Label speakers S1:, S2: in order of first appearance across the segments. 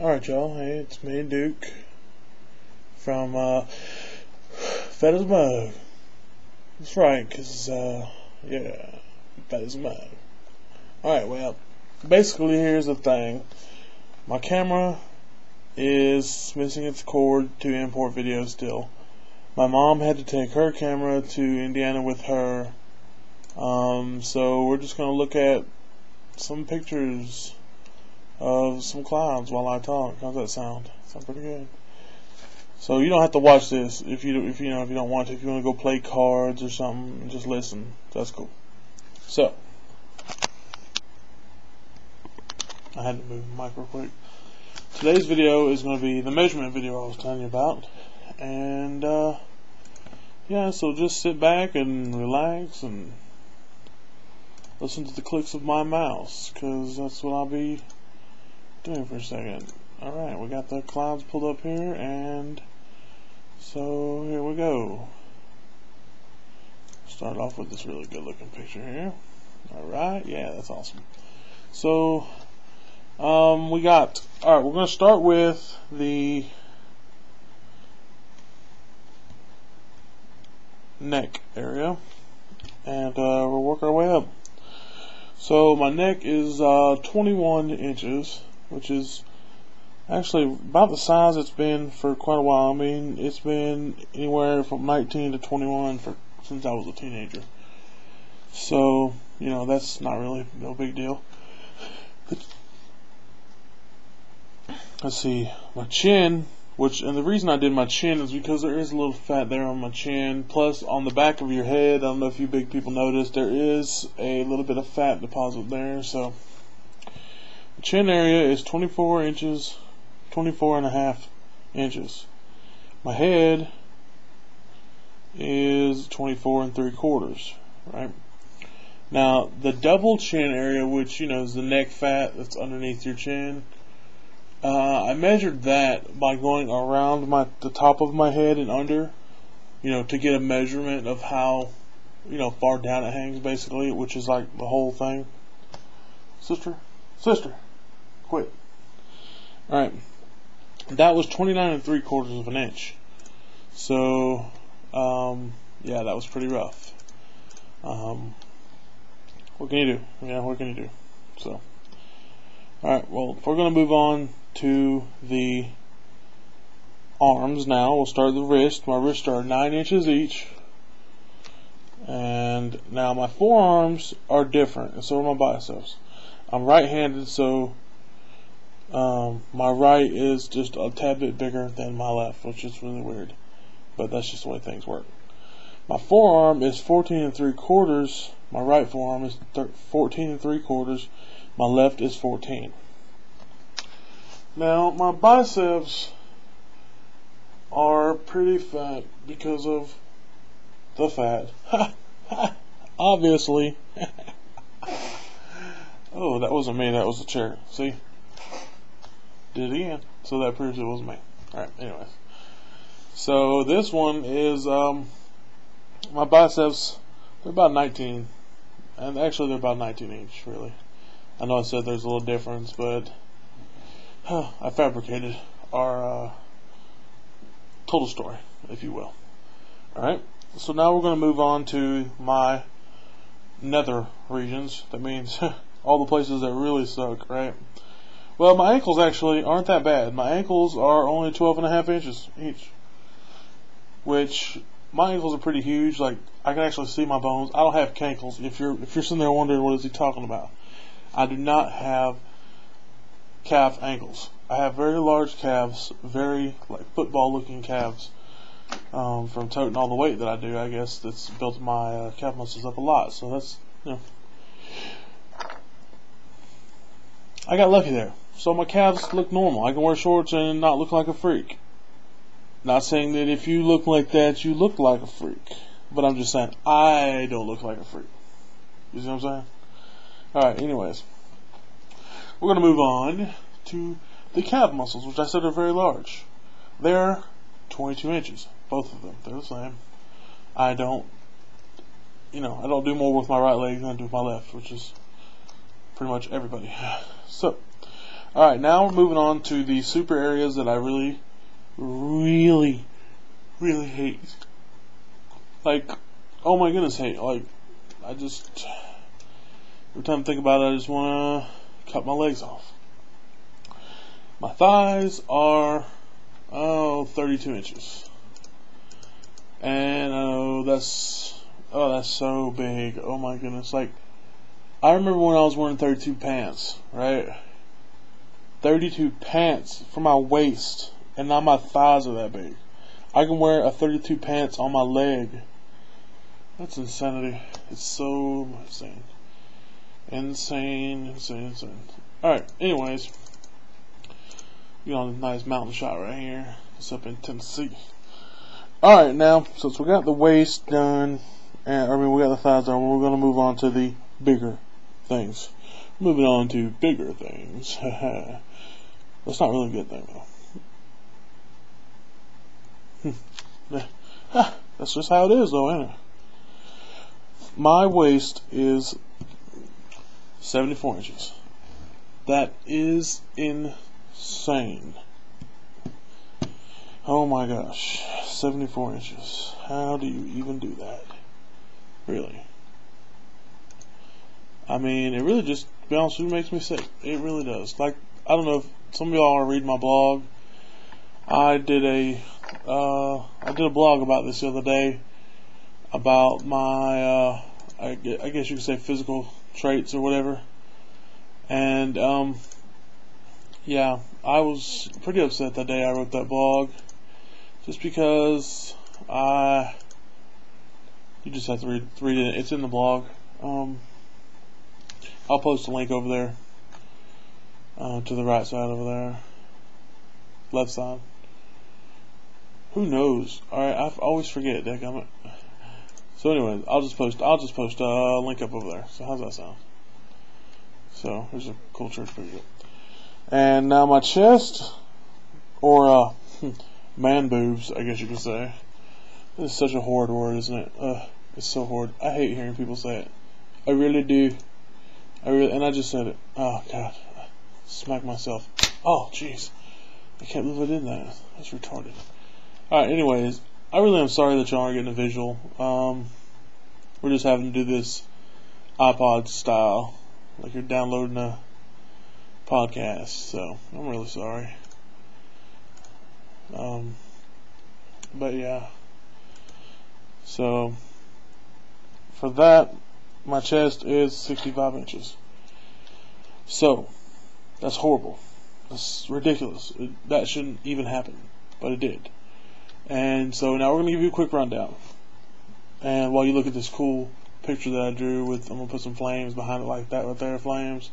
S1: Alright, y'all. Hey, it's me, Duke, from Fat as a Mug. That's right, because, yeah, fat as a mug. Alright, well, basically, here's the thing. My camera is missing its cord to import video still. My mom had to take her camera to Indiana with her. So we're just going to look at some pictures of some clouds while I talk. How's that sound? Sounds pretty good. So you don't have to watch this if you don't want to. If you want to go play cards or something, just listen. That's cool. So I had to move the mic real quick. Today's video is going to be the measurement video I was telling you about, and yeah, so just sit back and relax and listen to the clicks of my mouse, because that's what I'll be doing for a second. Alright, we got the clouds pulled up here, and so here we go. Start off with this really good looking picture here. Alright, yeah, that's awesome. So we're going to start with the neck area, and we'll work our way up. So my neck is 21 inches, which is actually about the size it's been for quite a while. I mean, it's been anywhere from 19 to 21 since I was a teenager. So, you know, that's not really no big deal. Let's see, my chin, and the reason I did my chin is because there is a little fat there on my chin, plus on the back of your head. I don't know if you big people noticed, there is a little bit of fat deposit there. So the chin area is 24 inches, 24 and a half inches. My head is 24 and 3/4, right? Now the double chin area, which is the neck fat that's underneath your chin, I measured that by going around the top of my head and under, to get a measurement of how, far down it hangs, basically, which is like the whole thing. Sister, quit. Alright, that was 29 3/4 of an inch. So, yeah, that was pretty rough. What can you do? Yeah, what can you do? So, alright, well, if we're going to move on to the arms now, we'll start with the wrist. My wrists are 9 inches each, and now my forearms are different, and so are my biceps. I'm right-handed, so my right is just a tad bit bigger than my left, which is really weird, but that's just the way things work. My forearm is 14 3/4. My right forearm is 14 3/4. My left is 14. Now my biceps are pretty fat because of the fat. Obviously. Oh, that wasn't me, that was the chair. See? Did it again. So that proves it wasn't me. Alright, anyways. So this one is my biceps, they're about 19. And actually they're about 19 each, really. I know I said there's a little difference, but I fabricated our total story, if you will. Alright, so now we're going to move on to my nether regions. That means all the places that really suck, right? Well, my ankles actually aren't that bad. My ankles are only 12 and a half inches each, which my ankles are pretty huge. Like, I can actually see my bones. I don't have cankles. If you're sitting there wondering what is he talking about, I do not have calf ankles. I have very large calves, very like football looking calves, from toting all the weight that I do. I guess that's built my calf muscles up a lot. So that's, I got lucky there. So my calves look normal. I can wear shorts and not look like a freak. Not saying that if you look like that, you look like a freak, but I'm just saying I don't look like a freak. You see what I'm saying? Alright, anyways, we're going to move on to the calf muscles, which I said are very large. They're 22 inches, both of them. They're the same. I don't do more with my right leg than I do with my left, which is pretty much everybody. So, Alright, now we're moving on to the super areas that I really hate. Like, oh my goodness, hate. Like, every time I think about it, I just want to cut my legs off. My thighs are, 32 inches. And, that's so big. Oh my goodness. Like, I remember when I was wearing 32 pants, right? 32 pants for my waist, and now my thighs are that big. I can wear a 32 pants on my leg. That's insanity. It's so insane. Insane. Alright, anyways. We got a nice mountain shot right here. It's up in Tennessee. Alright, now, since we got the waist done, we got the thighs done, we're going to move on to the bigger things. Moving on to bigger things. That's not really a good thing, though. That's just how it is, though, ain't it? My waist is 74 inches. That is insane. Oh my gosh. 74 inches. How do you even do that? Really? I mean, it really just, to be honest with you, makes me sick. It really does. Like, I don't know if some of y'all are reading my blog. I did a blog about this the other day, about my, I guess you could say physical traits or whatever. And, yeah, I was pretty upset that day I wrote that blog, just because you just have to read it. It's in the blog. I'll post a link over there, to the right side over there, left side. Who knows? Alright, I always forget, dadgummit. So anyway, I'll just post a link up over there. So how's that sound? So there's a cool church picture. And now my chest, or man boobs, I guess you could say. It's such a horrid word, isn't it? It's so horrid. I hate hearing people say it. I really do. And I just said it. Oh God, smack myself. Oh jeez, I can't believe I did that. That's retarded. Alright, anyways, I really am sorry that y'all aren't getting a visual. We're just having to do this iPod style, like you're downloading a podcast, so I'm really sorry. But yeah. So, for that, my chest is 65 inches. So, that's horrible. That's ridiculous. That shouldn't even happen, but it did. And so now we're going to give you a quick rundown. And while you look at this cool picture that I drew with, I'm going to put some flames behind it like that right there, flames.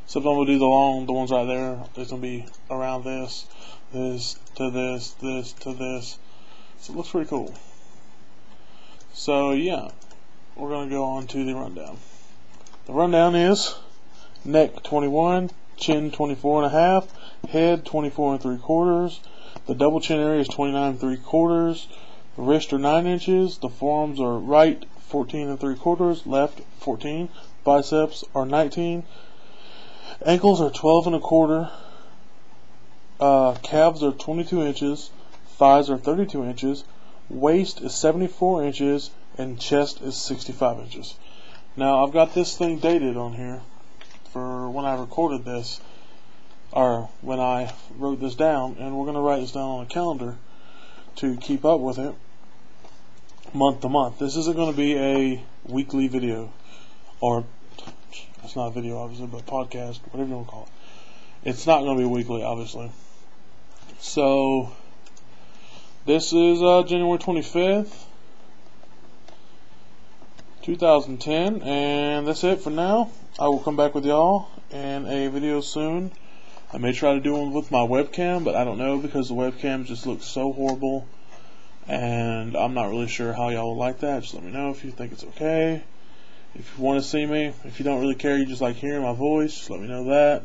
S1: So I'm going to do the ones right there. It's going to be around this to this, this to this. So it looks pretty cool. So yeah, we're going to go on to the rundown. The rundown is neck 21, chin 24.5, head 24 3/4. The double chin area is 29 3/4. The wrists are 9 inches. The forearms are right 14 3/4, left 14. Biceps are 19. Ankles are 12 1/4. Calves are 22 inches. Thighs are 32 inches. Waist is 74 inches. And chest is 65 inches. Now, I've got this thing dated on here for when I recorded this, or when I wrote this down, and we're going to write this down on a calendar to keep up with it month to month. This isn't going to be a weekly video, or it's not a video obviously, but podcast, whatever you want to call it. It's not going to be weekly, obviously. So this is January 25th 2010, and that's it for now. I will come back with y'all in a video soon. I may try to do one with my webcam, but I don't know, because the webcam just looks so horrible, and I'm not really sure how y'all will like that. Just let me know if you think it's okay. If you want to see me, if you don't really care, you just like hearing my voice, just let me know that.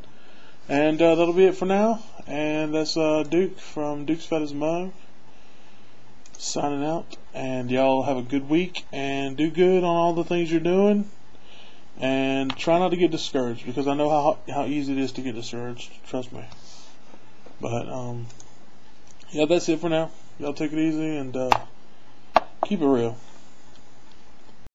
S1: And that'll be it for now. And that's Duke from Duke's Fat as Mug signing out. And y'all have a good week and do good on all the things you're doing. And try not to get discouraged, because I know how easy it is to get discouraged. Trust me. But yeah, that's it for now. Y'all take it easy and keep it real.